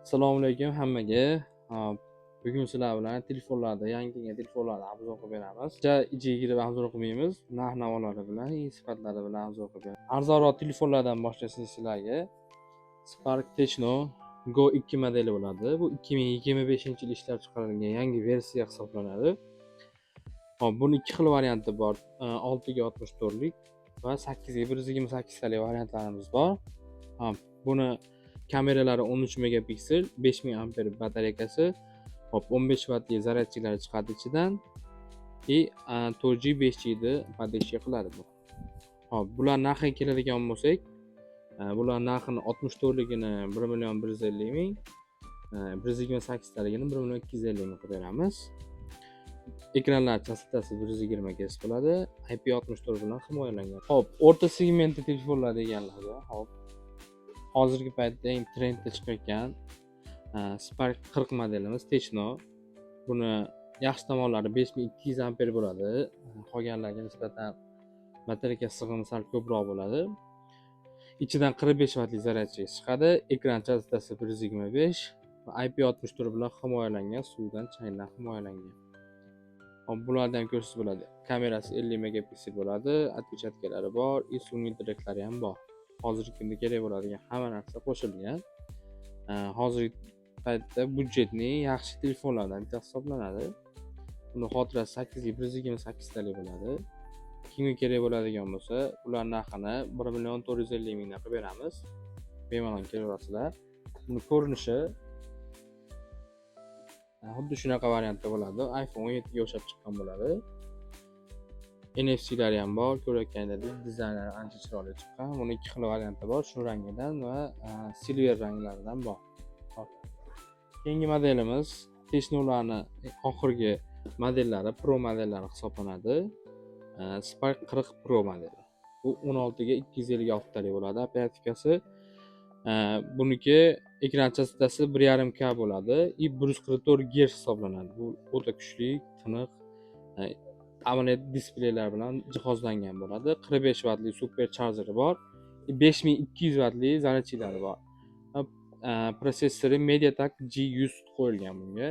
Assalomu alaykum hammaga. Bugun sizlar bilan telefonlarda, yangi kelgan telefonlarni obzor qilib beramiz. Ichiga kirib obzor qilmaymiz. Narx-navolari bilan, sifatlari bilan obzor qilib beramiz. Arzonroq telefonlardan boshlasak sizlarga Spark Techno Go 2 modeli bo'ladi. Bu 2025-yil ishlab chiqarilgan yangi versiya hisoblanadi. Buni ikki xil varianti bor. 6 ga 64 lik va 8 ga 128 talik variantlarimiz bor. Buni kameralari 13 megapiksel, 5000 amper batareykasi, 15 wattli zaryadchilari chiqadi ichidan. 4G 5G ni podдержка qiladi bu. Bular narxiga keladigan bo'lsak, bular narxini 64 ligini 1.150.000, 128 taligini 1.250.000 qilib beramiz. Ekranlar chastotasi 120 Hz bo'ladi. IP64 bilan himoyalangan. O'rta segmentli telefonlar deganlarga, hozirgi paytda eng trendda chiqayotgan Spark 40 modelimiz Techno. Buni yaxshi tomonlari 5200 amper bo'ladi. Qolganlarga nisbatan batareyka sig'imi sal ko'proq bo'ladi. Ichidan 45 wattli zaryadchi chiqadi. Ekran chastotasi 125 va IP64 bilan himoyalangan, suvdan, changdan himoyalangan. Bulardan ko'rsangiz bo'ladi. Kamerasi 50 megapiksel bo'ladi, отпечатkalari bor, sun'iy direktlari ham bor. Hozirgi kunda kerak bo'ladigan hamma narsa qo'shilgan. Hozirgi paytda budjetli yaxshi telefonlardan bittasi hisoblanadi. Buni xotirasi 8 ga 128 talik bo'ladi. Kimga kerak bo'ladigan bo'lsa, ular narxini 1.450.000 mingdan qilib beramiz. Bemalol kelaverasizlar. Buni ko'rinishi xuddi shunaqa variantda bo'ladi. iPhone 17 ga o'xshab chiqqan bo'ladi. NFC'lari ham bor. Ko'rayotganingizdek, dizaynlari ancha chiroyli chiqqan. Buni ikki xil varianti bor, shu rangidan va silver ranglaridan bor. Keyingi modelimiz Techno'larning oxirgi modellari, Pro modellari hisoblanadi. Spark 40 Pro modeli. Bu 16 ga 256 talik bo'ladi. Operatikasi buniki ekran chastotasi 1.5K bo'ladi. 144 Hz hisoblanadi. Bu o'ta kuchli, tiniq AMOLED displeylar bilan jihozlangan bo'ladi. 45 wattli super charjeri bor. 5200 wattli zaryadchilari bor. Prosessori MediaTek G100 qo'yilgan bunga.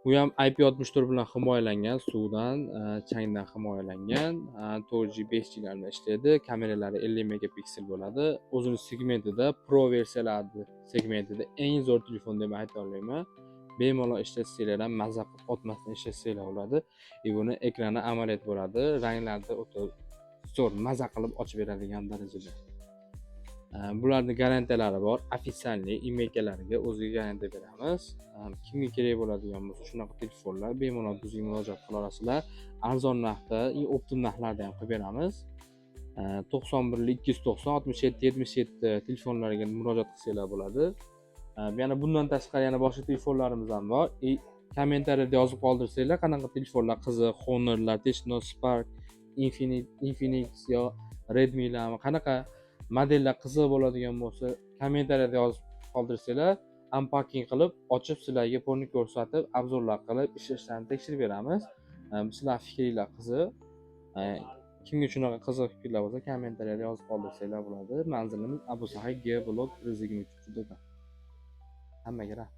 Bu ham IP64 bilan himoyalangan, suvdan, changdan himoyalangan, 4G 5G bilan ishlaydi. Kameralari 50 megapiksel bo'ladi. O'zining segmentida, Pro versiyalarning segmentida eng zo'r telefon deb ayta olmayman. Bemalol ishlatsanglar ham mazza qilib o'tmasdan ishlatsanglar bo'ladi. Buni ekrani AMOLED bo'ladi. Ranglarni o'ta zo'r mazza qilib ochib beradigan darajada. Bularning garantiyalari bor. Ofitsialniy emailkalariga o'ziga garantiya beramiz. Kimga kerak bo'ladigan bo'lsa, shunaqa telefonlar bemalol bizga murojaat qila olasizlar. Arzon narxda, optim narxlarda ham qilib beramiz. 91 290 67 77 telefonlariga murojaat qilsanglar bo'ladi. Yana bundan tashqari yana boshqa telefonlarimiz ham bor. Kommentariyada yozib qoldirsanglar, qanaqa telefonlar qiziq, Honor'lar, Techno, Spark, Infinix yo Redmi'larmi, qanaqa modellar qiziq bo'ladigan bo'lsa, kommentariyada yozib qoldirsanglar, unpacking qilib, ochib sizlarga polni ko'rsatib, obzorlar qilib, ishlarini tekshirib beramiz. Sizlar fikringlar qiziq. Kimga shunaqa qiziq fikrlar bo'lsa, kommentariyada yozib qoldirsanglar bo'ladi. Manzilimiz Abu Sahiy G Block 123. Hammaga rahmat.